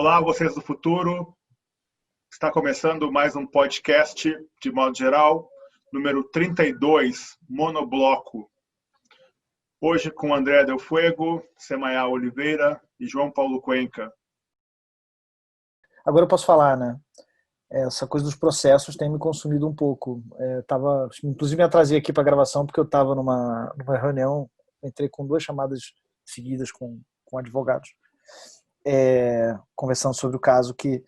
Olá, vocês do futuro. Está começando mais um podcast, de modo geral, número 32, Monobloco. Hoje com André Del Fuego, Semaia Oliveira e João Paulo Cuenca. Agora eu posso falar, né? Essa coisa dos processos tem me consumido um pouco. Inclusive me atrasei aqui para a gravação porque eu estava numa reunião, entrei com 2 chamadas seguidas com advogados, conversando sobre o caso que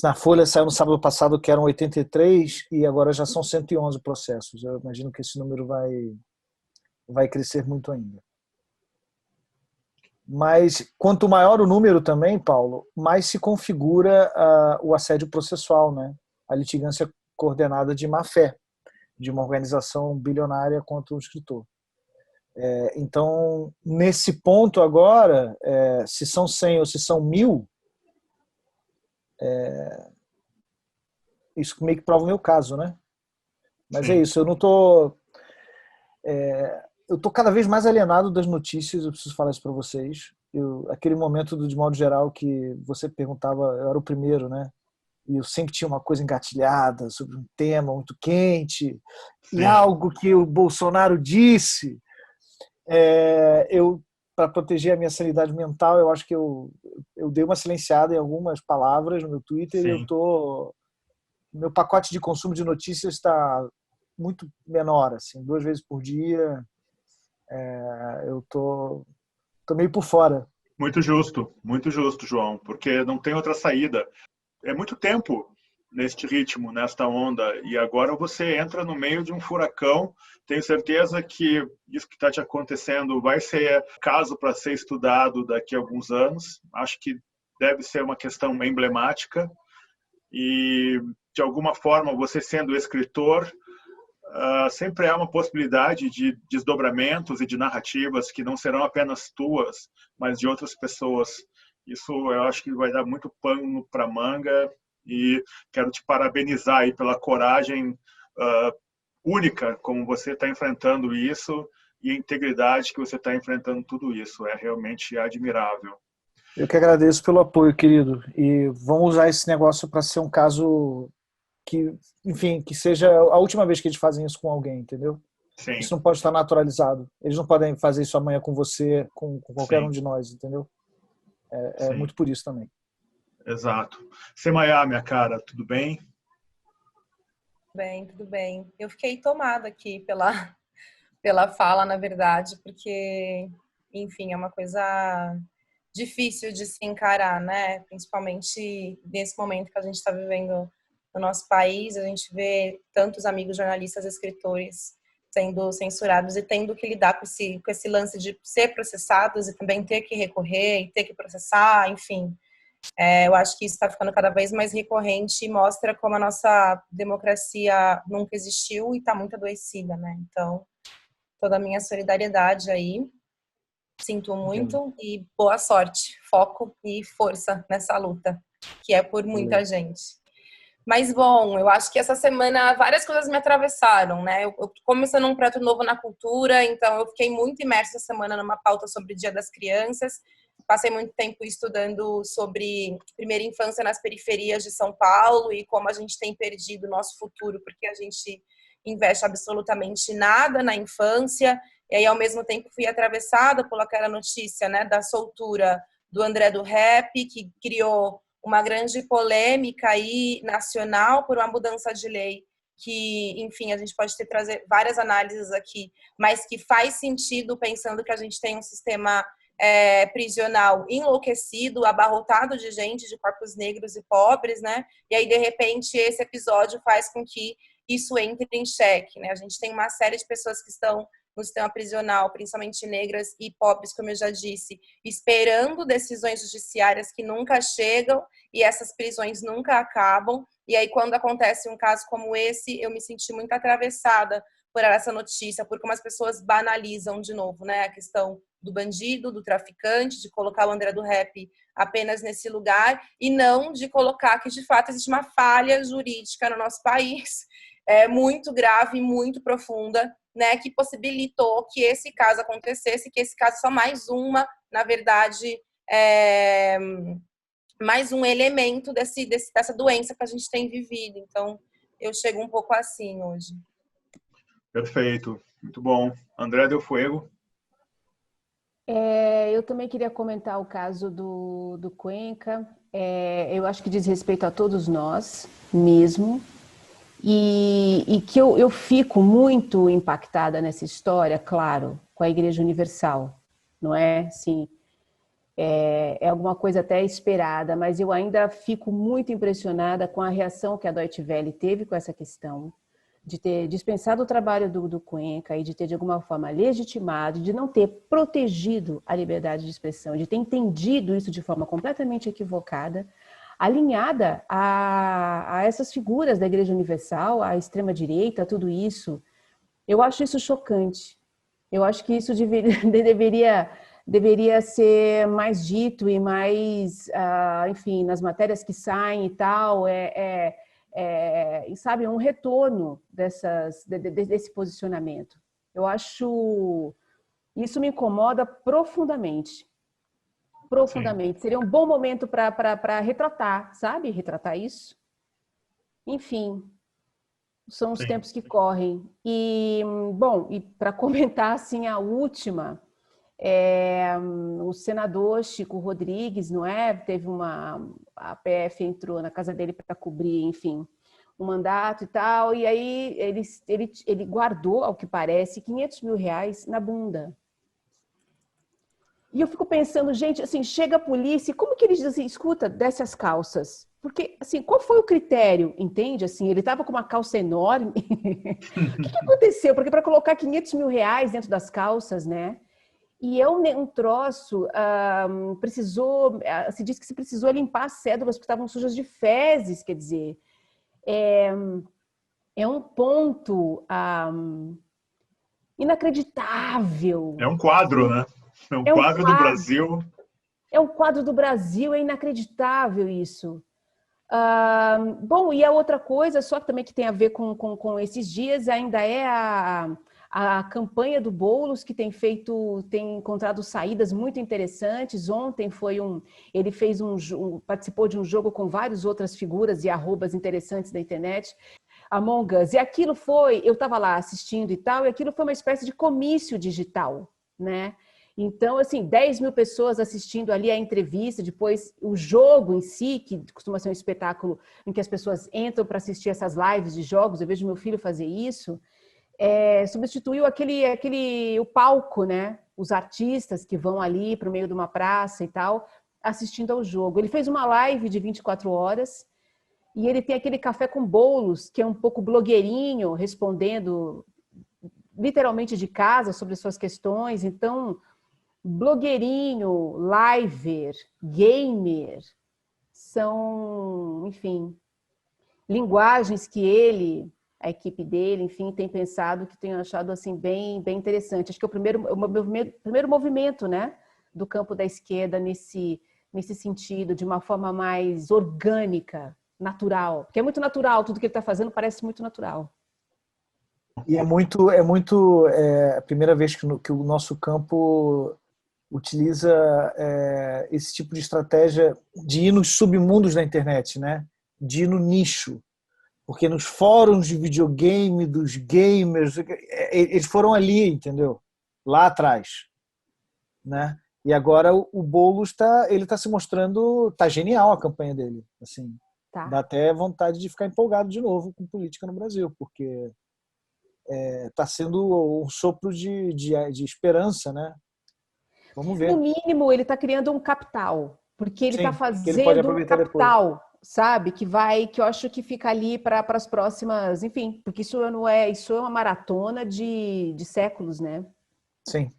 na Folha saiu no sábado passado que eram 83 e agora já são 111 processos. Eu imagino que esse número vai crescer muito ainda. Mas quanto maior o número também, Paulo, mais se configura o assédio processual, né? A litigância coordenada de má-fé, de uma organização bilionária contra um escritor. Então, nesse ponto agora, se são 100 ou se são 1.000, isso meio que prova o meu caso, né? Mas Sim. é isso, eu não tô... eu tô cada vez mais alienado das notícias, eu preciso falar isso para vocês. Aquele momento, de modo geral, que você perguntava, eu era o primeiro, né? E eu sempre tinha uma coisa engatilhada sobre um tema muito quente, Sim. E algo que o Bolsonaro disse. Para proteger a minha sanidade mental, eu acho que eu dei uma silenciada em algumas palavras no meu Twitter. Sim. Meu pacote de consumo de notícias está muito menor, assim, 2 vezes por dia. Eu tô meio por fora. Muito justo, João, porque não tem outra saída. É muito tempo neste ritmo, nesta onda, e agora você entra no meio de um furacão. Tenho certeza que isso que está te acontecendo vai ser caso para ser estudado daqui a alguns anos. Acho que deve ser uma questão emblemática e, de alguma forma, você sendo escritor, sempre há uma possibilidade de desdobramentos e de narrativas que não serão apenas tuas, mas de outras pessoas. Isso eu acho que vai dar muito pano para manga e quero te parabenizar aí pela coragem única como você está enfrentando isso e a integridade que você está enfrentando tudo isso. É realmente admirável. Eu que agradeço pelo apoio, querido. E vamos usar esse negócio para ser um caso que, enfim, que seja a última vez que eles fazem isso com alguém, entendeu? Sim. Isso não pode estar naturalizado. Eles não podem fazer isso amanhã com você, com qualquer Sim. um de nós, entendeu? É Sim. muito por isso também. Exato. Semaia, minha cara, tudo bem? Bem, tudo bem. Eu fiquei tomada aqui pela fala, na verdade, porque, enfim, é uma coisa difícil de se encarar, né? Principalmente nesse momento que a gente está vivendo no nosso país, a gente vê tantos amigos jornalistas, escritores sendo censurados e tendo que lidar com esse lance de ser processados e também ter que recorrer e ter que processar, enfim. Eu acho que isso está ficando cada vez mais recorrente e mostra como a nossa democracia nunca existiu e está muito adoecida, né? Então, toda a minha solidariedade aí, sinto muito e boa sorte, foco e força nessa luta, que é por muita gente. Mas, bom, eu acho que essa semana várias coisas me atravessaram, né? Eu tô começando um projeto novo na cultura, então eu fiquei muito imersa essa semana numa pauta sobre o Dia das Crianças. Passei muito tempo estudando sobre primeira infância nas periferias de São Paulo e como a gente tem perdido o nosso futuro porque a gente investe absolutamente nada na infância. E aí, ao mesmo tempo, fui atravessada por aquela notícia, né, da soltura do André do Rap, que criou uma grande polêmica aí nacional por uma mudança de lei que, enfim, a gente pode trazer várias análises aqui, mas que faz sentido pensando que a gente tem um sistema prisional enlouquecido, abarrotado de gente, de corpos negros e pobres, né? E aí, de repente, esse episódio faz com que isso entre em xeque, né? A gente tem uma série de pessoas que estão no sistema prisional, principalmente negras e pobres, como eu já disse, esperando decisões judiciárias que nunca chegam e essas prisões nunca acabam. E aí, quando acontece um caso como esse, eu me senti muito atravessada por essa notícia, por como as pessoas banalizam de novo, né, a questão do bandido, do traficante, de colocar o André do Rap apenas nesse lugar e não de colocar que, de fato, existe uma falha jurídica no nosso país, muito grave, muito profunda, né, que possibilitou que esse caso acontecesse, que esse caso é só mais uma, na verdade, mais um elemento dessa doença que a gente tem vivido. Então, eu chego um pouco assim hoje. Perfeito, muito bom. André Del Fuego. Eu também queria comentar o caso do Cuenca. Eu acho que diz respeito a todos nós mesmo. E que eu fico muito impactada nessa história, claro, com a Igreja Universal, não é? Sim, é alguma coisa até esperada, mas eu ainda fico muito impressionada com a reação que a Deutsche Welle teve com essa questão, de ter dispensado o trabalho do Cuenca e de ter, de alguma forma, legitimado, de não ter protegido a liberdade de expressão, de ter entendido isso de forma completamente equivocada, alinhada a essas figuras da Igreja Universal, à extrema-direita, tudo isso. Eu acho isso chocante. Eu acho que isso deveria ser mais dito e mais, enfim, nas matérias que saem e tal, sabe, um retorno desse posicionamento. Eu acho... Isso me incomoda profundamente. Profundamente. Sim. Seria um bom momento para retratar, sabe? Retratar isso. Enfim, são os Sim. tempos que correm. E, bom, e para comentar, assim, a última, o senador Chico Rodrigues, não é? A PF entrou na casa dele para cobrir, enfim, um mandato e tal, e aí ele guardou, ao que parece, R$500 mil na bunda. E eu fico pensando, gente, assim, chega a polícia, como que eles dizem assim, escuta, desce as calças? Porque, assim, qual foi o critério, entende? Assim, ele estava com uma calça enorme. O que aconteceu? Porque para colocar R$500 mil dentro das calças, né? E é um troço, se diz que se precisou limpar as cédulas porque estavam sujas de fezes, quer dizer, é um ponto inacreditável. É um quadro, né? É um quadro do Brasil. É um quadro do Brasil, é inacreditável isso. Bom, e a outra coisa, só também que tem a ver com esses dias, ainda é a campanha do Boulos, que tem encontrado saídas muito interessantes. Ontem ele fez participou de um jogo com várias outras figuras e arrobas interessantes da internet, Among Us. E aquilo eu estava lá assistindo e tal, e aquilo foi uma espécie de comício digital, né? Então, assim, 10 mil pessoas assistindo ali a entrevista, depois o jogo em si, que costuma ser um espetáculo em que as pessoas entram para assistir essas lives de jogos, eu vejo meu filho fazer isso, substituiu o palco, né? Os artistas que vão ali para o meio de uma praça e tal, assistindo ao jogo. Ele fez uma live de 24 horas e ele tem aquele café com bolos, que é um pouco blogueirinho, respondendo literalmente de casa sobre suas questões. Então, blogueirinho, liver, gamer, são, enfim, linguagens que a equipe dele, enfim, tem pensado, que tenho achado assim bem interessante. Acho que é o primeiro movimento, né, do campo da esquerda nesse sentido, de uma forma mais orgânica, natural. Porque é muito natural, tudo que ele está fazendo parece muito natural. E é a primeira vez que o nosso campo utiliza esse tipo de estratégia de ir nos submundos da internet, né? De ir no nicho. Porque nos fóruns de videogame, dos gamers, eles foram ali, entendeu? Lá atrás. Né? E agora o Boulos está se mostrando, está genial a campanha dele. Assim, tá. Dá até vontade de ficar empolgado de novo com política no Brasil, porque está sendo um sopro de esperança, né? Vamos ver. No mínimo, ele está criando um capital, porque ele está fazendo um capital, depois. Sabe? Que eu acho que fica ali para as próximas, enfim, porque isso é uma maratona de séculos, né? Sim.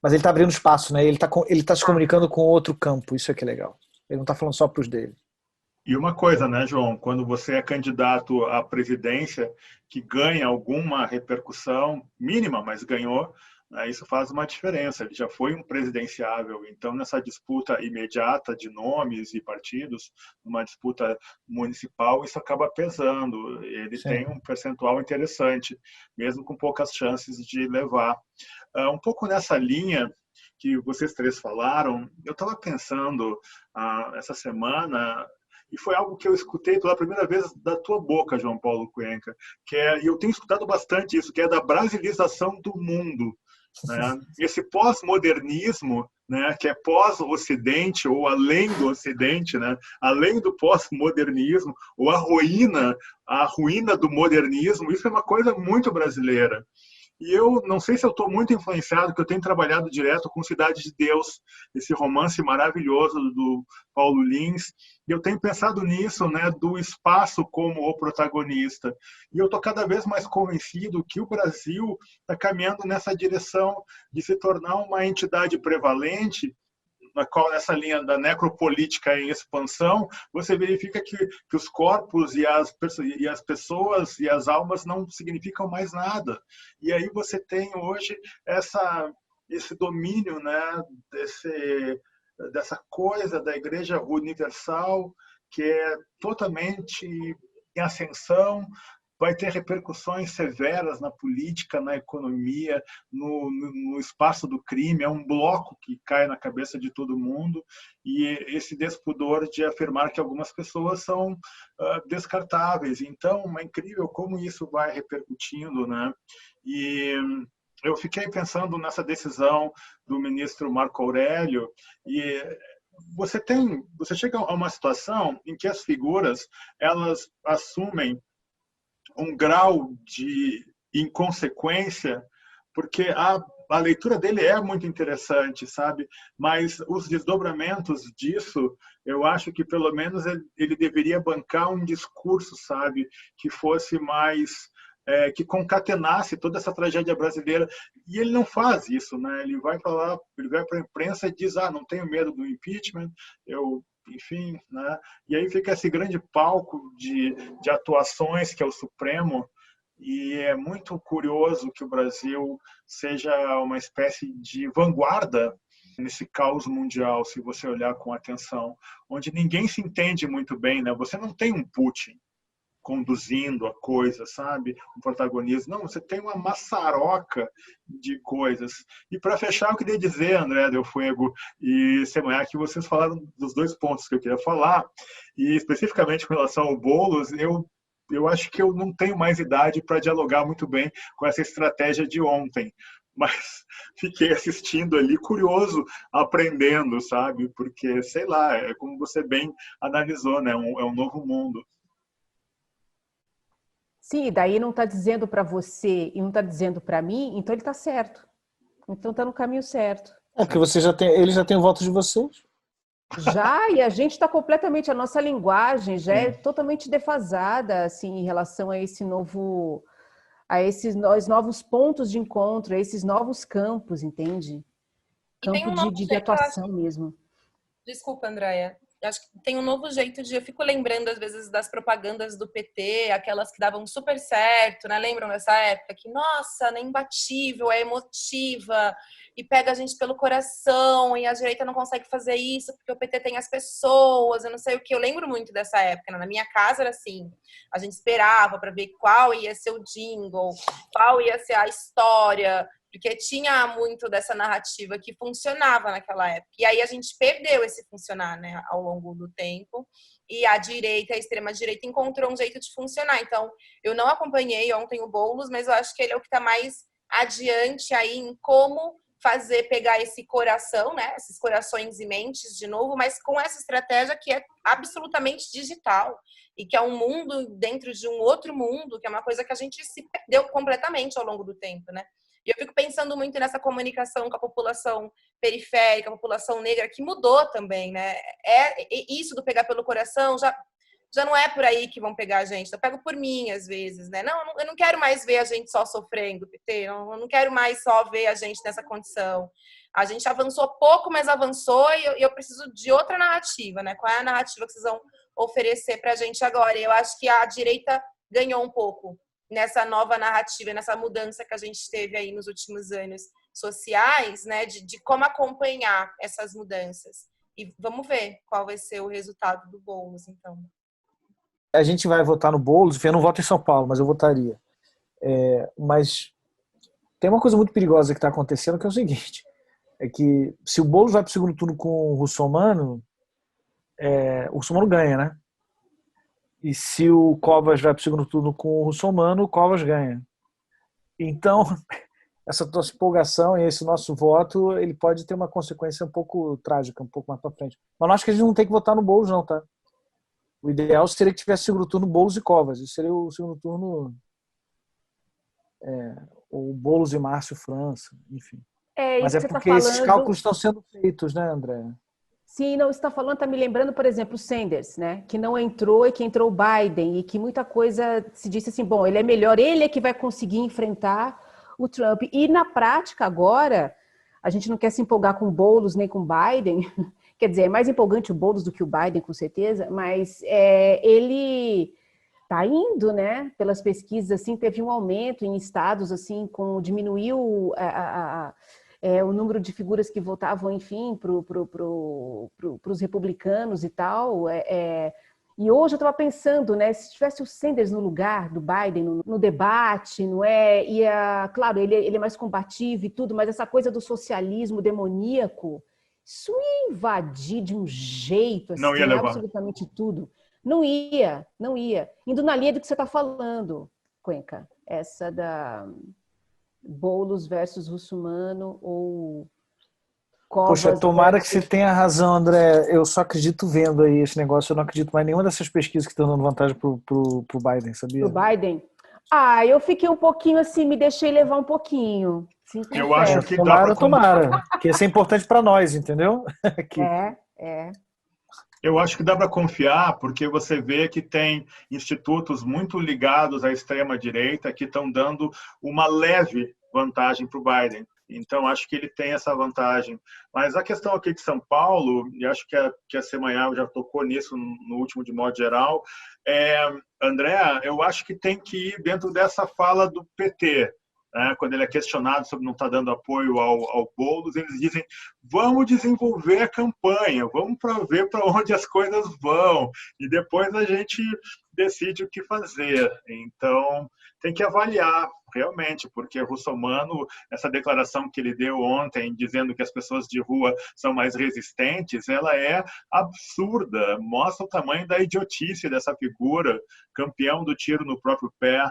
Mas ele está abrindo espaço, né? Ele está se comunicando com outro campo, isso é que é legal. Ele não está falando só para os dele. E uma coisa, né, João? Quando você é candidato à presidência, que ganha alguma repercussão mínima, mas ganhou, isso faz uma diferença. Ele já foi um presidenciável. Então, nessa disputa imediata de nomes e partidos, numa disputa municipal, isso acaba pesando. Ele Sim. tem um percentual interessante, mesmo com poucas chances de levar. Um pouco nessa linha que vocês três falaram, eu estava pensando essa semana, e foi algo que eu escutei pela primeira vez da tua boca, João Paulo Cuenca, e eu tenho escutado bastante isso, que é da brasilização do mundo, né? Esse pós-modernismo, né, que é pós-Ocidente ou além do Ocidente, né, além do pós-modernismo, ou a ruína do modernismo, isso é uma coisa muito brasileira. E eu não sei se eu estou muito influenciado, porque eu tenho trabalhado direto com Cidade de Deus, esse romance maravilhoso do Paulo Lins, e eu tenho pensado nisso, né, do espaço como o protagonista. E eu estou cada vez mais convencido que o Brasil está caminhando nessa direção de se tornar uma entidade prevalente, na qual nessa linha da necropolítica em expansão, você verifica que os corpos e as pessoas e as almas não significam mais nada. E aí você tem hoje esse domínio, né, dessa coisa da Igreja Universal, que é totalmente em ascensão, vai ter repercussões severas na política, na economia, no espaço do crime. É um bloco que cai na cabeça de todo mundo, e esse despudor de afirmar que algumas pessoas são descartáveis. Então, é incrível como isso vai repercutindo, né? E eu fiquei pensando nessa decisão do ministro Marco Aurélio, e você chega a uma situação em que as figuras, elas assumem um grau de inconsequência, porque a leitura dele é muito interessante, sabe? Mas os desdobramentos disso, eu acho que pelo menos ele deveria bancar um discurso, sabe? Que fosse mais que concatenasse toda essa tragédia brasileira. E ele não faz isso, né? Ele vai para lá, ele vai para a imprensa e diz: não tenho medo do impeachment, enfim, né? E aí fica esse grande palco de atuações que é o Supremo, e é muito curioso que o Brasil seja uma espécie de vanguarda nesse caos mundial, se você olhar com atenção, onde ninguém se entende muito bem, né? Você não tem um Putin conduzindo a coisa, sabe? Um protagonismo. Não, você tem uma maçaroca de coisas. E para fechar, eu queria dizer, André Del Fuego e Semanhac, que vocês falaram dos dois pontos que eu queria falar, e especificamente com relação ao Boulos, eu acho que eu não tenho mais idade para dialogar muito bem com essa estratégia de ontem. Mas fiquei assistindo ali, curioso, aprendendo, sabe? Porque, sei lá, é como você bem analisou, né? É um novo mundo. Sim, daí não está dizendo para você e não está dizendo para mim, então ele está certo. Então está no caminho certo. É porque ele já tem o voto de vocês. Já, e a gente está completamente, a nossa linguagem já é totalmente defasada, assim, em relação a esses novos pontos de encontro, a esses novos campos, entende? Campo de atuação mesmo. Desculpa, Andréia. Acho que tem um novo jeito eu fico lembrando às vezes das propagandas do PT, aquelas que davam super certo, né? Lembram dessa época? Que, nossa, é imbatível, é emotiva e pega a gente pelo coração, e a direita não consegue fazer isso porque o PT tem as pessoas, eu não sei o que. Eu lembro muito dessa época, né? Na minha casa era assim, a gente esperava para ver qual ia ser o jingle, qual ia ser a história, porque tinha muito dessa narrativa que funcionava naquela época. E aí a gente perdeu esse funcionar, né, ao longo do tempo. E a direita, a extrema-direita, encontrou um jeito de funcionar. Então, eu não acompanhei ontem o Boulos, mas eu acho que ele é o que está mais adiante aí em como pegar esse coração, né, esses corações e mentes de novo, mas com essa estratégia que é absolutamente digital e que é um mundo dentro de um outro mundo, que é uma coisa que a gente se perdeu completamente ao longo do tempo, né? E eu fico pensando muito nessa comunicação com a população periférica, a população negra, que mudou também, né? Isso do pegar pelo coração já não é por aí que vão pegar a gente. Eu pego por mim, às vezes, né? Não, eu não quero mais ver a gente só sofrendo, PT. Eu não quero mais só ver a gente nessa condição. A gente avançou pouco, mas avançou, e eu preciso de outra narrativa, né? Qual é a narrativa que vocês vão oferecer pra gente agora? E eu acho que a direita ganhou um pouco nessa nova narrativa, nessa mudança que a gente teve aí nos últimos anos sociais, né, de como acompanhar essas mudanças. E vamos ver qual vai ser o resultado do Boulos, então. A gente vai votar no Boulos, eu não voto em São Paulo, mas eu votaria. Mas tem uma coisa muito perigosa que está acontecendo, que é o seguinte: é que se o Boulos vai para o segundo turno com o Russomano, o Russomano ganha, né? E se o Covas vai para o segundo turno com o Russomano, o Covas ganha. Então, essa nossa empolgação e esse nosso voto, ele pode ter uma consequência um pouco trágica, um pouco mais para frente. Mas eu acho que a gente não tem que votar no Boulos, não, tá? O ideal seria que tivesse segundo turno Boulos e Covas. Isso seria o segundo turno o Boulos e Márcio França, enfim. Mas isso é que você porque tá esses falando. cálculos estão sendo feitos, né, André? Sim, não, você está falando, está me lembrando, por exemplo, o Sanders, né? Que não entrou e que entrou o Biden, e que muita coisa se disse assim, bom, ele é melhor, ele é que vai conseguir enfrentar o Trump. E na prática, agora, a gente não quer se empolgar com o Boulos nem com o Biden, quer dizer, é mais empolgante o Boulos do que o Biden, com certeza, mas ele está indo, né? Pelas pesquisas, assim, teve um aumento em estados, assim, diminuiu o número de figuras que votavam, enfim, para os republicanos e tal. E hoje eu estava pensando, né, se tivesse o Sanders no lugar do Biden no debate, não é? Claro, ele é mais combativo e tudo, mas essa coisa do socialismo demoníaco, isso ia invadir de um jeito, Não ia assim, levar. absolutamente tudo. Não ia. Indo na linha do que você está falando, Cuenca, essa da Boulos versus Russomano ou Covas Poxa, tomara que versus... você tenha razão, André. Eu só acredito vendo aí esse negócio. Eu não acredito mais em nenhuma dessas pesquisas que estão dando vantagem pro Biden, pro sabia? Biden. Eu fiquei um pouquinho assim, me deixei levar um pouquinho. Sim, Eu acho confesso. que dá para Tomara. Que isso é importante para nós, entendeu? Aqui. É. Eu acho que dá para confiar, porque você vê que tem institutos muito ligados à extrema-direita que estão dando uma leve vantagem para o Biden. Então, acho que ele tem essa vantagem. Mas a questão aqui de São Paulo, e acho que a Semanhal já tocou nisso no último, de modo geral, André, eu acho que tem que ir dentro dessa fala do PT. Quando ele é questionado sobre não estar dando apoio ao Boulos, eles dizem: vamos desenvolver a campanha, vamos ver para onde as coisas vão, e depois a gente decide o que fazer. Então, tem que avaliar, realmente, porque Russomano, essa declaração que ele deu ontem, dizendo que as pessoas de rua são mais resistentes, ela é absurda, mostra o tamanho da idiotice dessa figura, campeão do tiro no próprio pé.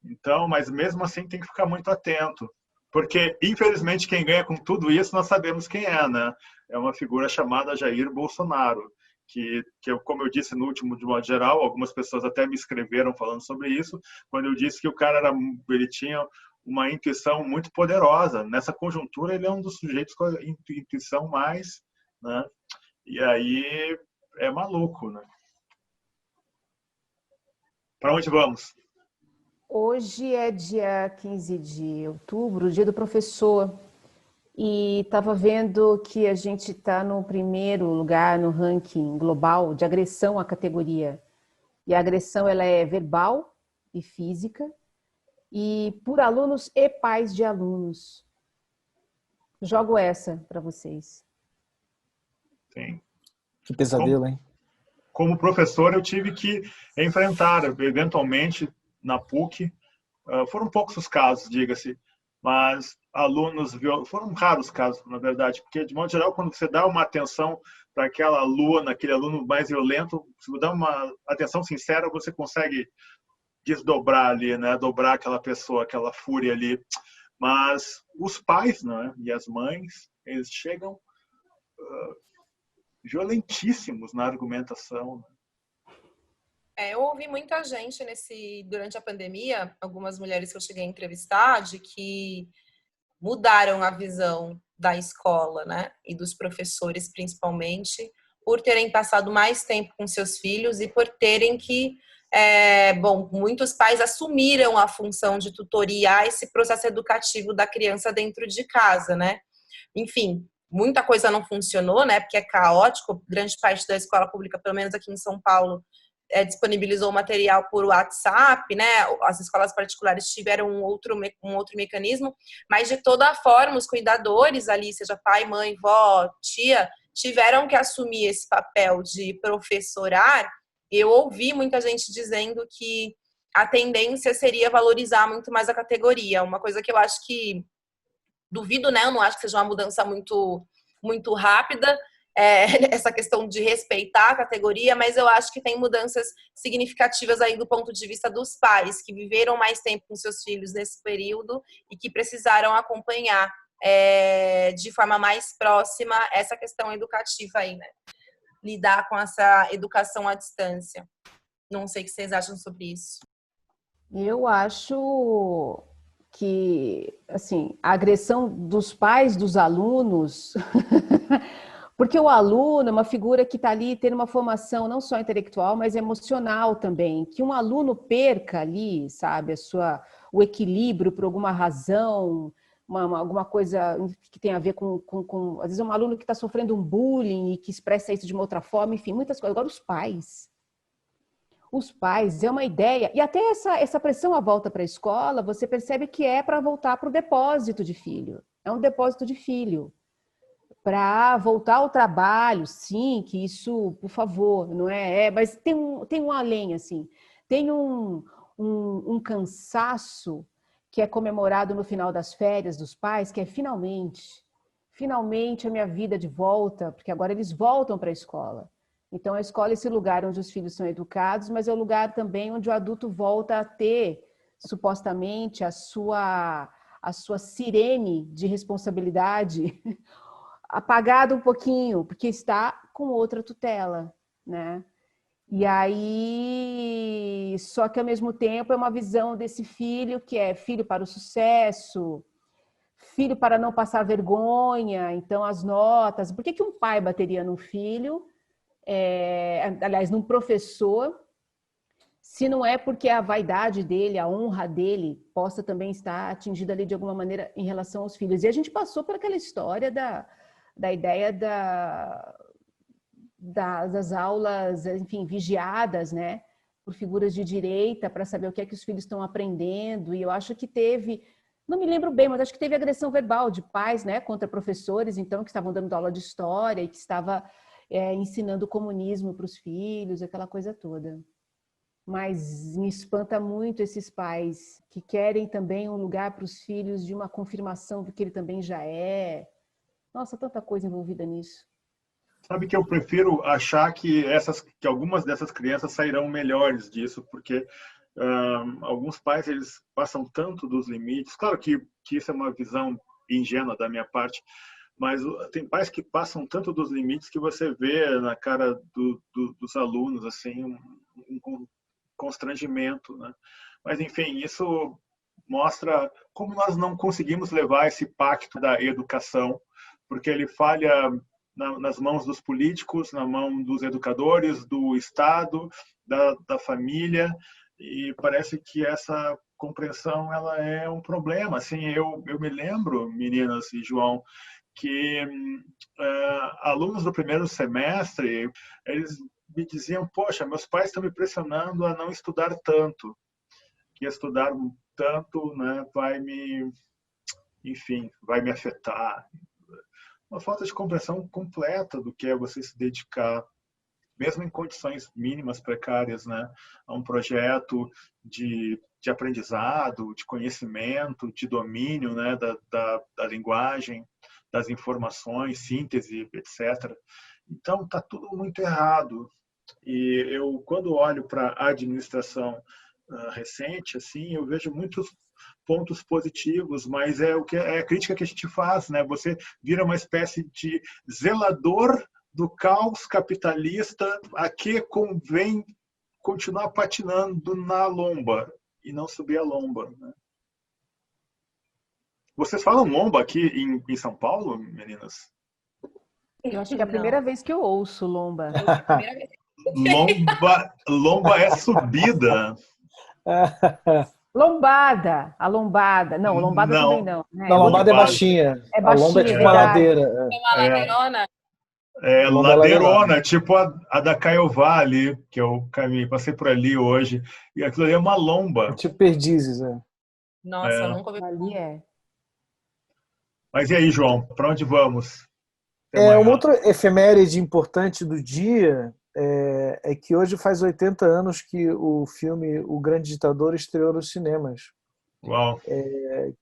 Então, mas mesmo assim tem que ficar muito atento, porque infelizmente quem ganha com tudo isso nós sabemos quem é, né? É uma figura chamada Jair Bolsonaro, que como eu disse no último, de modo geral, algumas pessoas até me escreveram falando sobre isso, quando eu disse que o cara ele tinha uma intuição muito poderosa. Nessa conjuntura ele é um dos sujeitos com a intuição mais, né? E aí é maluco, né? Para onde vamos? Hoje é dia 15 de outubro, dia do professor. E estava vendo que a gente está no primeiro lugar no ranking global de agressão à categoria. E a agressão ela é verbal e física, e por alunos e pais de alunos. Jogo essa para vocês. Sim. Que pesadelo, hein? Como professor, eu tive que enfrentar, eventualmente, na PUC, foram poucos os casos, diga-se, mas alunos, foram raros casos, na verdade, porque, de modo geral, quando você dá uma atenção para aquela aluna, aquele aluno mais violento, se você dá uma atenção sincera, você consegue desdobrar ali, né? Dobrar aquela pessoa, aquela fúria ali. Mas os pais, né? E as mães, eles chegam violentíssimos na argumentação. Eu ouvi muita gente durante a pandemia, algumas mulheres que eu cheguei a entrevistar, de que mudaram a visão da escola, né? E dos professores, principalmente, por terem passado mais tempo com seus filhos e por terem que, muitos pais assumiram a função de tutoriar esse processo educativo da criança dentro de casa, né? Enfim, muita coisa não funcionou, né? Porque é caótico. Grande parte da escola pública, pelo menos aqui em São Paulo, disponibilizou material por WhatsApp, né? As escolas particulares tiveram um outro mecanismo, mas de toda forma, os cuidadores ali, seja pai, mãe, vó, tia, tiveram que assumir esse papel de professorar. Eu ouvi muita gente dizendo que a tendência seria valorizar muito mais a categoria, uma coisa que eu acho que duvido, né? Eu não acho que seja uma mudança muito rápida, essa questão de respeitar a categoria, mas eu acho que tem mudanças significativas aí do ponto de vista dos pais, que viveram mais tempo com seus filhos nesse período e que precisaram acompanhar de forma mais próxima essa questão educativa aí, né? Lidar com essa educação à distância. Não sei o que vocês acham sobre isso. Eu acho que, assim, a agressão dos pais dos alunos, porque o aluno é uma figura que está ali tendo uma formação não só intelectual, mas emocional também, que um aluno perca ali, sabe, o equilíbrio por alguma razão, alguma coisa que tem a ver com às vezes um aluno que está sofrendo um bullying e que expressa isso de uma outra forma, enfim, muitas coisas. Agora os pais, é uma ideia, e até essa pressão à volta para a escola, você percebe que é para voltar para o depósito de filho. É um depósito de filho. Para voltar ao trabalho, sim, que isso, por favor, não mas tem um além, assim. Tem um cansaço que é comemorado no final das férias dos pais, que é finalmente a minha vida de volta, porque agora eles voltam para a escola. Então, a escola é esse lugar onde os filhos são educados, mas é o lugar também onde o adulto volta a ter, supostamente, a sua sirene de responsabilidade apagada um pouquinho, porque está com outra tutela, né? E aí, só que ao mesmo tempo é uma visão desse filho que é filho para o sucesso, filho para não passar vergonha, então as notas. Por que um pai bateria num filho? Aliás, num professor, se não é porque a vaidade dele, a honra dele, possa também estar atingida ali de alguma maneira em relação aos filhos. E a gente passou por aquela história da ideia das aulas, enfim, vigiadas, né, por figuras de direita para saber o que é que os filhos estão aprendendo. E eu acho que teve, não me lembro bem, mas acho que teve agressão verbal de pais, né, contra professores, então, que estavam dando aula de história e que estava ensinando o comunismo para os filhos, aquela coisa toda. Mas me espanta muito esses pais que querem também um lugar para os filhos de uma confirmação do que ele também já é. Nossa, tanta coisa envolvida nisso. Sabe que eu prefiro achar que algumas dessas crianças sairão melhores disso, porque alguns pais eles passam tanto dos limites. Claro que isso é uma visão ingênua da minha parte, mas tem pais que passam tanto dos limites que você vê na cara dos alunos assim um constrangimento, né? Mas enfim, isso mostra como nós não conseguimos levar esse pacto da educação, porque ele falha nas mãos dos políticos, na mão dos educadores, do Estado, da família, e parece que essa compreensão ela é um problema. Assim, eu me lembro, meninas e João, que alunos do primeiro semestre, eles me diziam, poxa, meus pais estão me pressionando a não estudar tanto, que estudar tanto, né, vai me afetar. Uma falta de compreensão completa do que é você se dedicar, mesmo em condições mínimas, precárias, né, a um projeto de aprendizado, de conhecimento, de domínio, né, da linguagem, das informações, síntese, etc. Então, está tudo muito errado. E eu, quando olho para a administração recente, assim, eu vejo muitos pontos positivos, mas é a crítica que a gente faz, né? Você vira uma espécie de zelador do caos capitalista a que convém continuar patinando na lomba e não subir a lomba, né? Vocês falam lomba aqui em São Paulo, meninas? Eu acho que é a primeira vez que eu ouço lomba. Lomba é subida. Lombada, a lombada. Não, lombada não, também não. Né? Não, a lombada é baixinha. É baixinha, a lomba é tipo uma ladeira. É uma ladeirona? Ladeirona, tipo a da Caiová ali, que eu passei por ali hoje. E aquilo ali é uma lomba. Tipo Perdizes, né? Nossa, eu nunca ouvi. Ali é. Mas e aí, João, para onde vamos? Uma outra efeméride importante do dia é que hoje faz 80 anos que o filme O Grande Ditador estreou nos cinemas. Uau.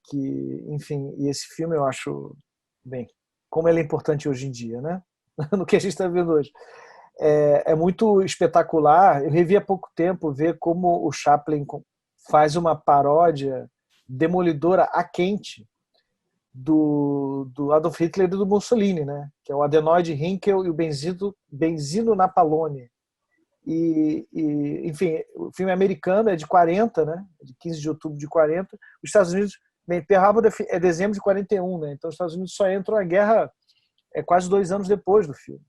Que, enfim, e esse filme eu acho, bem, como ele é importante hoje em dia, né? No que a gente está vendo hoje. É muito espetacular. Eu revi há pouco tempo ver como o Chaplin faz uma paródia demolidora a quente do Adolf Hitler e do Mussolini, né? Que é o adenoide Hinkel e o benzino Napalone. Enfim, o filme americano é de 40, né? De 15 de outubro de 40. Os Estados Unidos, bem, Pearl Harbor é dezembro de 41, né? Então os Estados Unidos só entram na guerra quase 2 anos depois do filme.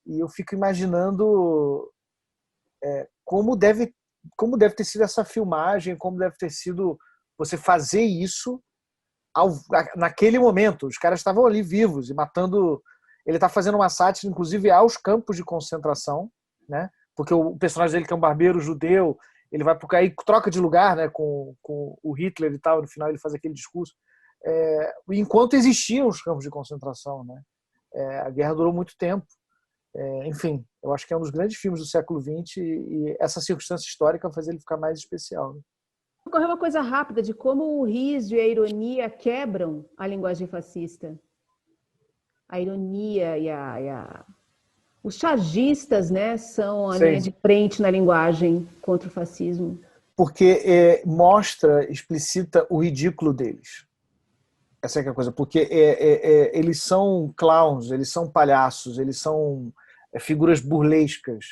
E eu fico imaginando como deve ter sido essa filmagem, como deve ter sido você fazer isso naquele momento. Os caras estavam ali vivos e matando. Ele está fazendo uma sátira, inclusive, aos campos de concentração, né? Porque o personagem dele, que é um barbeiro judeu, ele vai porque aí troca de lugar, né, com o Hitler e tal. No final ele faz aquele discurso. Enquanto existiam os campos de concentração, né? A guerra durou muito tempo. Enfim, eu acho que é um dos grandes filmes do século XX e essa circunstância histórica faz ele ficar mais especial. Né? Ocorreu uma coisa rápida de como o riso e a ironia quebram a linguagem fascista. A ironia os chargistas, né, são a linha de frente na linguagem contra o fascismo. Porque explicita o ridículo deles. Essa é a coisa, porque eles são clowns, eles são palhaços, eles são figuras burlescas,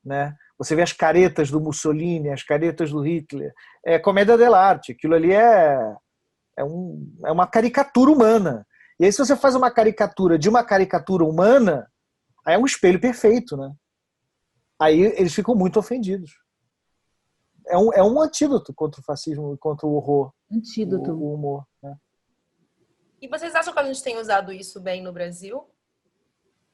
né? Você vê as caretas do Mussolini, as caretas do Hitler, é comédia dell'arte, aquilo ali é uma caricatura humana. E aí se você faz uma caricatura de uma caricatura humana, aí é um espelho perfeito, né? Aí eles ficam muito ofendidos. É um antídoto contra o fascismo e contra o horror. Antídoto. O humor, né? E vocês acham que a gente tem usado isso bem no Brasil?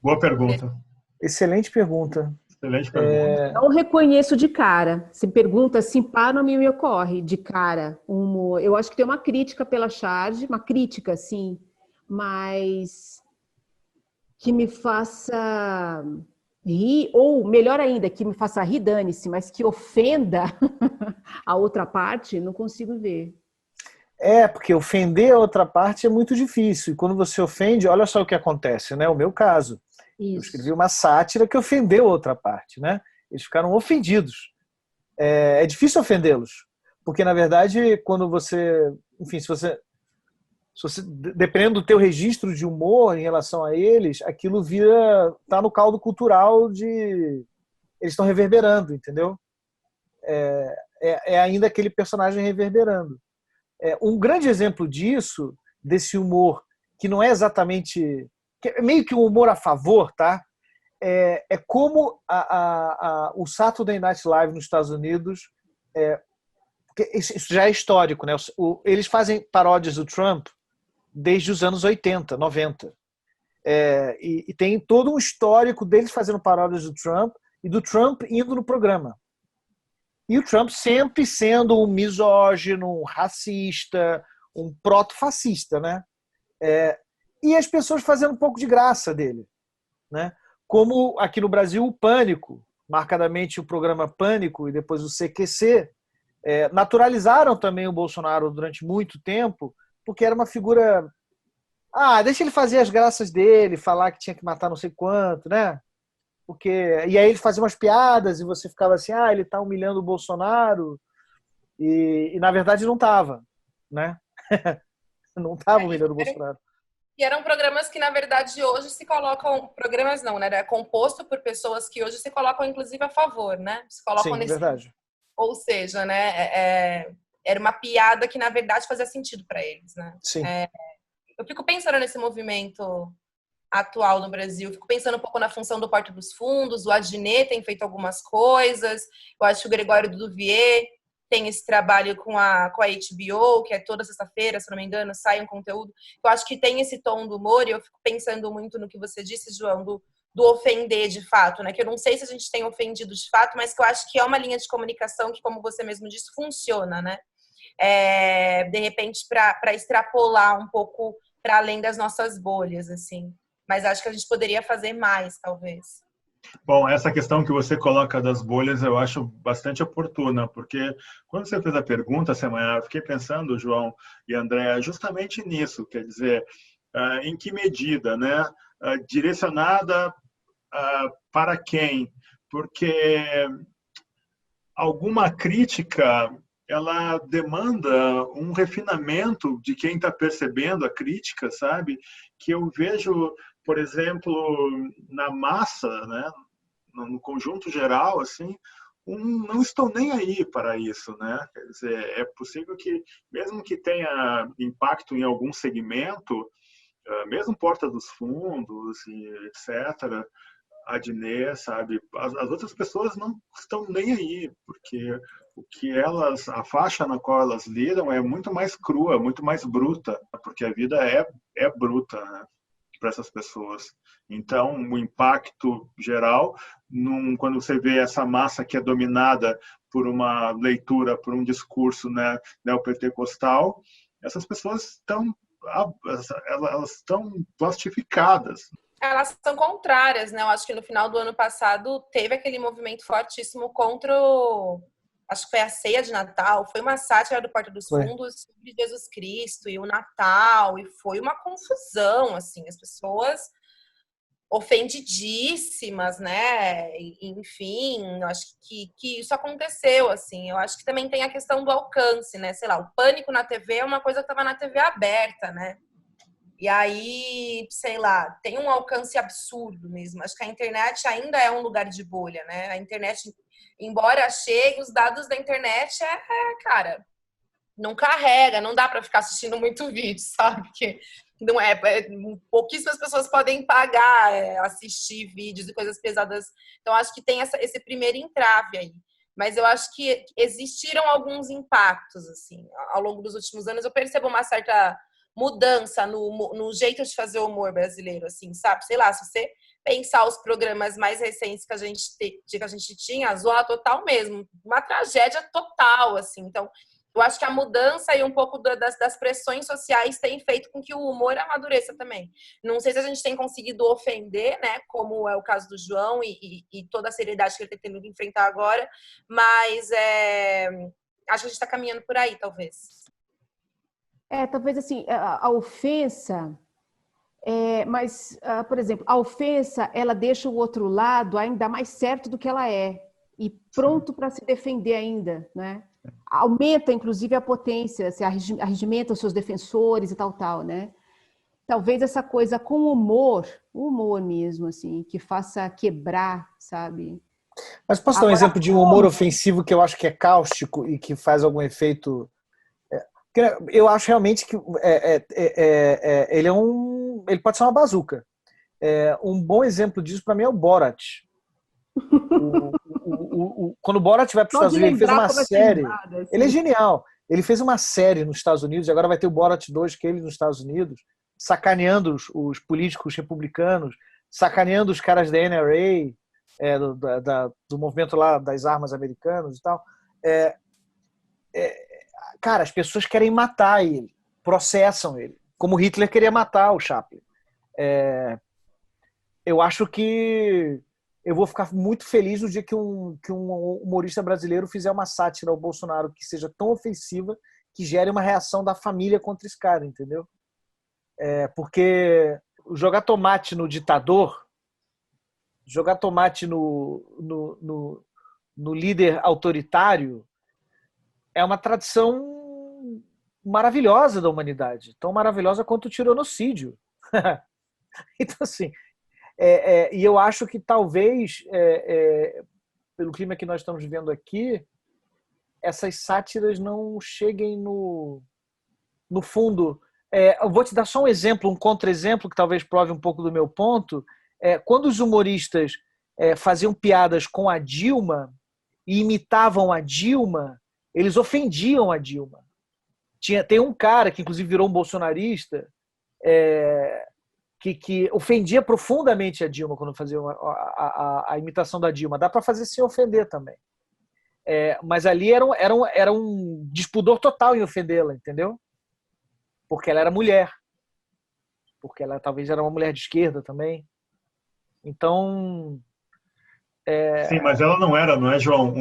Boa pergunta. Excelente pergunta. Excelente pergunta. Não reconheço de cara. Se pergunta assim, não me ocorre de cara. Eu acho que tem uma crítica pela charge, uma crítica, sim, mas que me faça rir, ou melhor ainda, que me faça rir, dane-se, mas que ofenda a outra parte, não consigo ver. Porque ofender a outra parte é muito difícil. E quando você ofende, olha só o que acontece, né? O meu caso. Isso. Eu escrevi uma sátira que ofendeu a outra parte, né? Eles ficaram ofendidos. É difícil ofendê-los. Porque, na verdade, quando você... Enfim, se você dependendo do teu registro de humor em relação a eles, aquilo tá no caldo cultural eles estão reverberando, entendeu? Ainda aquele personagem reverberando. Um grande exemplo disso, desse humor, que não é exatamente... Que é meio que um humor a favor, tá? É como o Saturday Night Live nos Estados Unidos... isso já é histórico, né? Eles fazem paródias do Trump desde os anos 80, 90. E tem todo um histórico deles fazendo paródias do Trump e do Trump indo no programa. E o Trump sempre sendo um misógino, um racista, um proto-fascista, né? E as pessoas fazendo um pouco de graça dele, né? Como aqui no Brasil o Pânico, marcadamente o programa Pânico e depois o CQC, naturalizaram também o Bolsonaro durante muito tempo, porque era uma figura... deixa ele fazer as graças dele, falar que tinha que matar não sei quanto, né? E aí ele fazia umas piadas e você ficava assim, ele tá humilhando o Bolsonaro. E na verdade não tava, né? Não tava humilhando o Bolsonaro. E eram programas que, na verdade, hoje se colocam... Programas não, né? É composto por pessoas que hoje se colocam, inclusive, a favor, né? Se colocam Sim, verdade. Ou seja, né? Era uma piada que, na verdade, fazia sentido para eles, né? Sim. Eu fico pensando nesse movimento atual no Brasil, fico pensando um pouco na função do Porta dos Fundos, o Adnet tem feito algumas coisas, eu acho que o Gregório Duvier tem esse trabalho com a HBO, que é toda sexta-feira, se não me engano, sai um conteúdo. Eu acho que tem esse tom do humor, e eu fico pensando muito no que você disse, João, do ofender de fato, né? Que eu não sei se a gente tem ofendido de fato, mas que eu acho que é uma linha de comunicação que, como você mesmo disse, funciona, né? De repente, para extrapolar um pouco para além das nossas bolhas, assim. Mas acho que a gente poderia fazer mais, talvez. Bom, essa questão que você coloca das bolhas eu acho bastante oportuna, porque quando você fez a pergunta, Semana, eu fiquei pensando, João e André, justamente nisso, quer dizer, em que medida, né? Direcionada para quem? Porque alguma crítica ela demanda um refinamento de quem está percebendo a crítica, sabe? Que eu vejo, por exemplo, na massa, né? No conjunto geral, assim, não estou nem aí para isso, né? Quer dizer, é possível que, mesmo que tenha impacto em algum segmento, mesmo Porta dos Fundos e etc., Adnet, sabe? As outras pessoas não estão nem aí, porque o que a faixa na qual elas lidam é muito mais crua, muito mais bruta, porque a vida é bruta, né? Para essas pessoas. Então, o impacto geral, quando você vê essa massa que é dominada por uma leitura, por um discurso, né, neopentecostal, essas pessoas elas estão plastificadas. Elas são contrárias, né? Eu acho que no final do ano passado teve aquele movimento fortíssimo contra acho que foi a ceia de Natal, foi uma sátira do Porta dos Fundos sobre Jesus Cristo e o Natal, e foi uma confusão, assim, as pessoas ofendidíssimas, né? Enfim, eu acho que isso aconteceu, assim. Eu acho que também tem a questão do alcance, né? Sei lá, o pânico na TV é uma coisa que estava na TV aberta, né? E aí, sei lá, tem um alcance absurdo mesmo. Acho que a internet ainda é um lugar de bolha, né? A internet, embora chegue, os dados da internet cara, não carrega, não dá para ficar assistindo muito vídeo, sabe? Porque não pouquíssimas pessoas podem pagar assistir vídeos e coisas pesadas. Então, acho que tem esse primeiro entrave aí. Mas eu acho que existiram alguns impactos, assim, ao longo dos últimos anos. Eu percebo uma certa mudança no jeito de fazer o humor brasileiro, assim, sabe? Sei lá, se você pensar os programas mais recentes que a gente tinha, a Zona Total mesmo, uma tragédia total, assim. Então, eu acho que a mudança e um pouco das pressões sociais tem feito com que o humor amadureça também. Não sei se a gente tem conseguido ofender, né, como é o caso do João e toda a seriedade que ele tem tendo que enfrentar agora, mas acho que a gente está caminhando por aí, talvez. Talvez assim, a ofensa, mas, por exemplo, a ofensa, ela deixa o outro lado ainda mais certo do que ela é e pronto para se defender ainda, né? Aumenta, inclusive, a potência, se arregimenta os seus defensores e tal, né? Talvez essa coisa com o humor mesmo, assim, que faça quebrar, sabe? Mas posso dar um exemplo de um humor ofensivo que eu acho que é cáustico e que faz algum efeito? Eu acho realmente que ele pode ser uma bazuca. Um bom exemplo disso para mim é o Borat. Quando o Borat vai para os Estados Unidos, ele fez uma série. Assim. Ele é genial. Ele fez uma série nos Estados Unidos, e agora vai ter o Borat 2, que é ele nos Estados Unidos, sacaneando os políticos republicanos, sacaneando os caras da NRA, do movimento lá das armas americanas e tal. Cara, as pessoas querem matar ele, processam ele, como Hitler queria matar o Chaplin. Eu acho que eu vou ficar muito feliz no dia que um humorista brasileiro fizer uma sátira ao Bolsonaro que seja tão ofensiva que gere uma reação da família contra esse cara, entendeu? Porque jogar tomate no ditador, jogar tomate no líder autoritário é uma tradição maravilhosa da humanidade, tão maravilhosa quanto o tiranocídio. Então, assim, e eu acho que talvez, pelo clima que nós estamos vivendo aqui, essas sátiras não cheguem no fundo. Eu vou te dar só um exemplo, um contra-exemplo, que talvez prove um pouco do meu ponto. Quando os humoristas faziam piadas com a Dilma e imitavam a Dilma, eles ofendiam a Dilma. Tem um cara que, inclusive, virou um bolsonarista, que ofendia profundamente a Dilma quando fazia a imitação da Dilma. Dá para fazer sem ofender também. Mas ali era um despudor total em ofendê-la, entendeu? Porque ela era mulher. Porque ela talvez era uma mulher de esquerda também. Então, Sim, mas ela não é, João,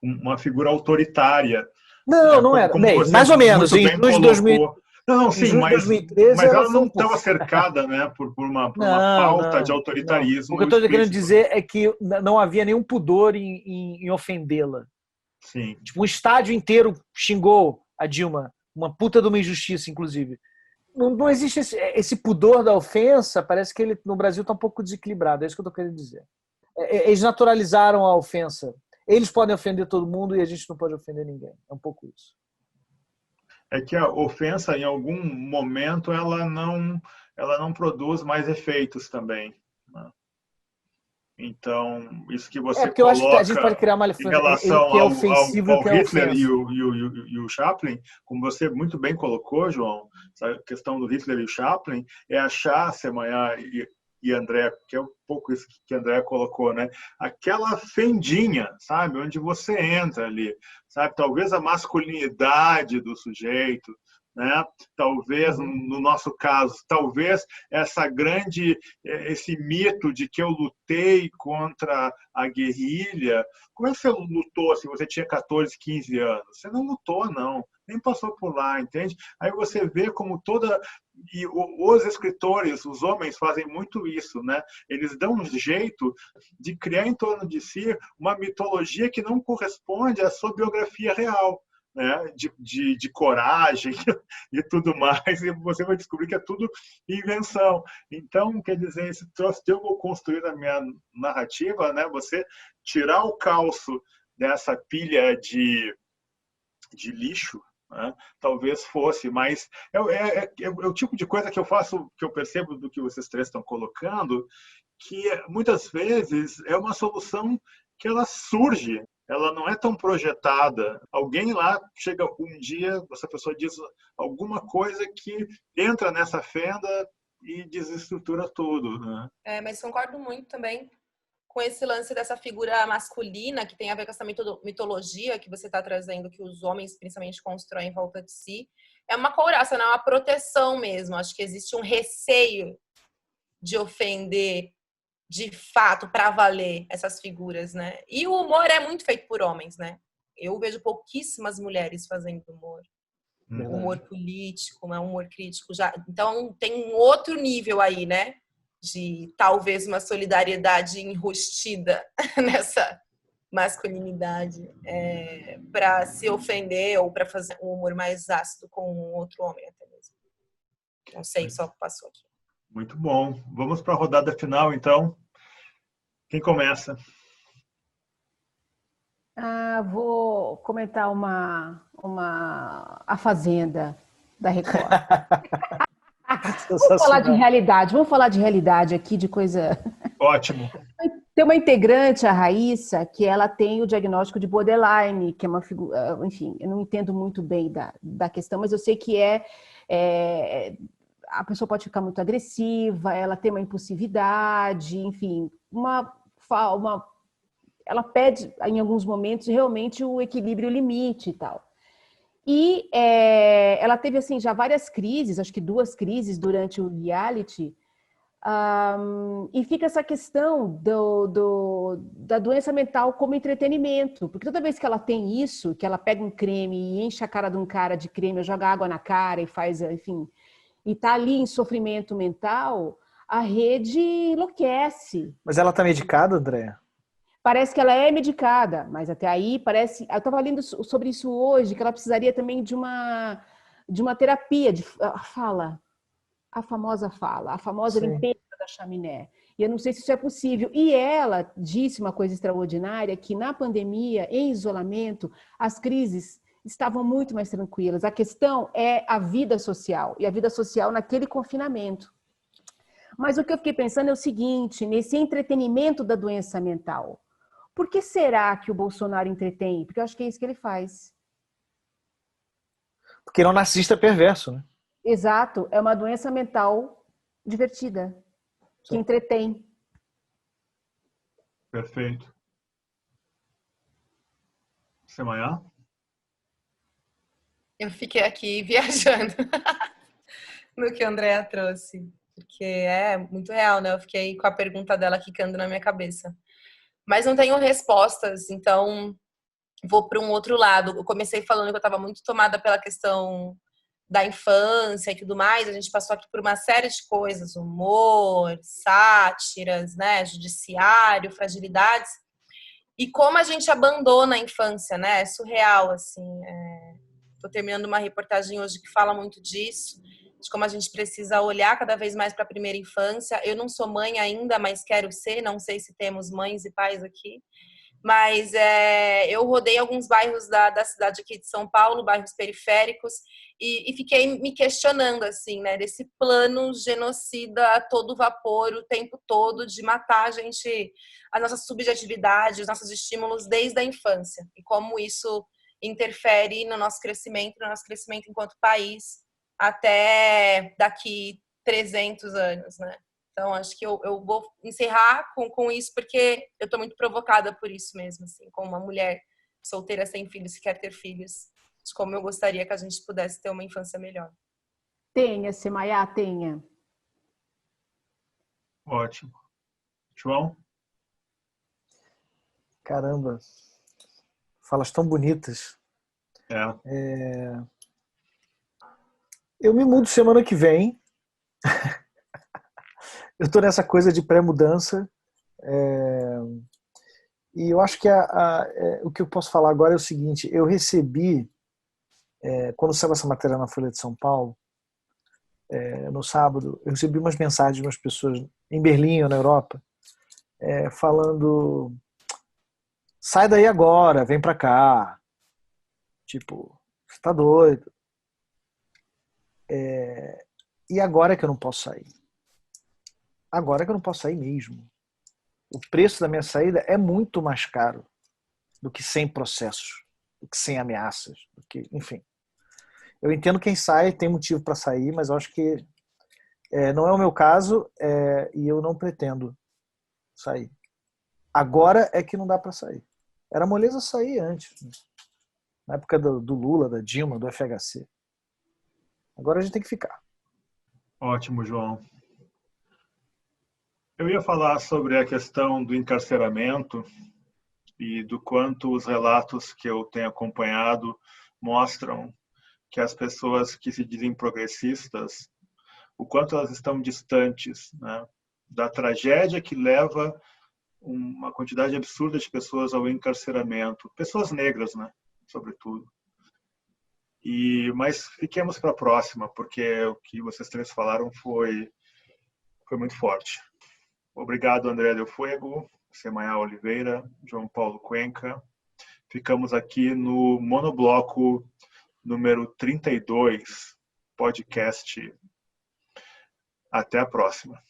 uma figura autoritária. Não, não era. Como Bem, você mais ou menos. muito Em bem junho de 2000, colocou. Não, em sim, junho de 2013 mas ela ela foi não um pouco. estava cercada, né, por uma Não, pauta de não, não. O que eu autoritarismo estou querendo explícito. dizer é que não havia nenhum pudor em ofendê-la. Sim. Tipo, um estádio inteiro xingou a Dilma. Uma puta de uma injustiça, inclusive. Não existe esse pudor da ofensa, parece que ele no Brasil está um pouco desequilibrado, é isso que eu estou querendo dizer. Eles naturalizaram a ofensa. Eles podem ofender todo mundo e a gente não pode ofender ninguém. É um pouco isso. É que a ofensa, em algum momento, ela não produz mais efeitos também, né? Então, isso que você Porque eu acho que a gente pode coloca criar uma em relação o que é ofensivo e o ao que é Hitler ofensa. e o Chaplin, como você muito bem colocou, João, a questão do Hitler e o Chaplin é achar, Semanhá e André, que é um pouco isso que André colocou, né? Aquela fendinha, sabe? Onde você entra ali, sabe? Talvez a masculinidade do sujeito, né? Talvez, no nosso caso, talvez esse mito de que eu lutei contra a guerrilha. Como é que você lutou se você tinha 14, 15 anos? Você não lutou, não. Nem passou por lá, entende? Aí você vê como e os escritores, os homens fazem muito isso, né? Eles dão um jeito de criar em torno de si uma mitologia que não corresponde à sua biografia real, né? De coragem e tudo mais, e você vai descobrir que é tudo invenção. Então, quer dizer, esse troço de eu vou construir a minha narrativa, né? Você tirar o calço dessa pilha de lixo, né? Talvez fosse, mas é o tipo de coisa que eu faço, que eu percebo do que vocês três estão colocando, que muitas vezes é uma solução que ela surge, ela não é tão projetada. Alguém lá chega um dia, essa pessoa diz alguma coisa que entra nessa fenda e desestrutura tudo, né? Mas concordo muito também com esse lance dessa figura masculina, que tem a ver com essa mitologia que você está trazendo, que os homens principalmente constroem em volta de si. É uma couraça, não é uma proteção mesmo. Acho que existe um receio de ofender de fato para valer essas figuras, né? E o humor é muito feito por homens, né? Eu vejo pouquíssimas mulheres fazendo humor. Humor político, humor crítico. Então tem um outro nível aí, né? De talvez uma solidariedade enrustida nessa masculinidade para se ofender ou para fazer um humor mais ácido com um outro homem até mesmo. Não sei, só passou aqui. Muito bom. Vamos para a rodada final, então. Quem começa? Vou comentar A Fazenda da Record. Vamos falar de realidade. Vamos falar de realidade aqui, de coisa... Ótimo. Tem uma integrante, a Raíssa, que ela tem o diagnóstico de borderline, que é uma figura... Enfim, eu não entendo muito bem da questão, mas eu sei que a pessoa pode ficar muito agressiva, ela tem uma impulsividade, enfim, ela pede, em alguns momentos, realmente o equilíbrio, o limite e tal. E ela teve, assim, já várias crises, acho que 2 crises durante o reality, e fica essa questão da doença mental como entretenimento, porque toda vez que ela tem isso, que ela pega um creme e enche a cara de um cara de creme, ou joga água na cara e faz, enfim, e tá ali em sofrimento mental, a rede enlouquece. Mas ela tá medicada, Andréa? Parece que ela é medicada, mas até aí parece... Eu estava lendo sobre isso hoje, que ela precisaria também de uma terapia, a famosa Sim. limpeza da chaminé. E eu não sei se isso é possível. E ela disse uma coisa extraordinária, que na pandemia, em isolamento, as crises estavam muito mais tranquilas. A questão é a vida social, e a vida social naquele confinamento. Mas o que eu fiquei pensando é o seguinte, nesse entretenimento da doença mental. Por que será que o Bolsonaro entretém? Porque eu acho que é isso que ele faz. Porque ele é um narcisista perverso, né? Exato, é uma doença mental divertida, que entretém. Perfeito. Semanhã? Eu fiquei aqui viajando no que a Andrea trouxe, porque é muito real, né? Eu fiquei com a pergunta dela quicando na minha cabeça. mas não tenho respostas, então vou para um outro lado. Eu comecei falando que eu estava muito tomada pela questão da infância e tudo mais. A gente passou aqui por uma série de coisas, humor, sátiras, né, judiciário, fragilidades. E como a gente abandona a infância, né? É surreal, assim. Estou terminando uma reportagem hoje que fala muito disso, de como a gente precisa olhar cada vez mais para a primeira infância. Eu não sou mãe ainda, mas quero ser. Não sei se temos mães e pais aqui. Mas eu rodei alguns bairros da cidade aqui de São Paulo, bairros periféricos, e fiquei me questionando, assim, né, desse plano genocida a todo vapor, o tempo todo, de matar a gente, a nossa subjetividade, os nossos estímulos desde a infância, e como isso interfere no nosso crescimento enquanto país, até daqui 300 anos, né? Então, acho que eu vou encerrar com isso, porque eu estou muito provocada por isso mesmo, assim, como uma mulher solteira sem filhos que quer ter filhos, de como eu gostaria que a gente pudesse ter uma infância melhor. Tenha, Semaia, tenha. Ótimo. João? Caramba, falas tão bonitas. Eu me mudo semana que vem. Eu estou nessa coisa de pré-mudança. E eu acho que o que eu posso falar agora é o seguinte: eu recebi, quando saiu essa matéria na Folha de São Paulo, no sábado, eu recebi umas mensagens de umas pessoas em Berlim ou na Europa, falando: sai daí agora, vem pra cá. Tipo, você tá doido. E agora é que eu não posso sair. Agora é que eu não posso sair mesmo. O preço da minha saída é muito mais caro do que sem processos, do que sem ameaças, do que, enfim. Eu entendo quem sai, tem motivo para sair, mas eu acho que não é o meu caso, e eu não pretendo sair. Agora é que não dá para sair. Era moleza sair antes, né? Na época do Lula, da Dilma, do FHC. Agora a gente tem que ficar. Ótimo, João. Eu ia falar sobre a questão do encarceramento e do quanto os relatos que eu tenho acompanhado mostram que as pessoas que se dizem progressistas, o quanto elas estão distantes, né, da tragédia que leva uma quantidade absurda de pessoas ao encarceramento, pessoas negras, né, sobretudo. Mas fiquemos para a próxima, porque o que vocês três falaram foi muito forte. Obrigado, André Del Fuego, Semaia Oliveira, João Paulo Cuenca. Ficamos aqui no monobloco número 32, podcast. Até a próxima.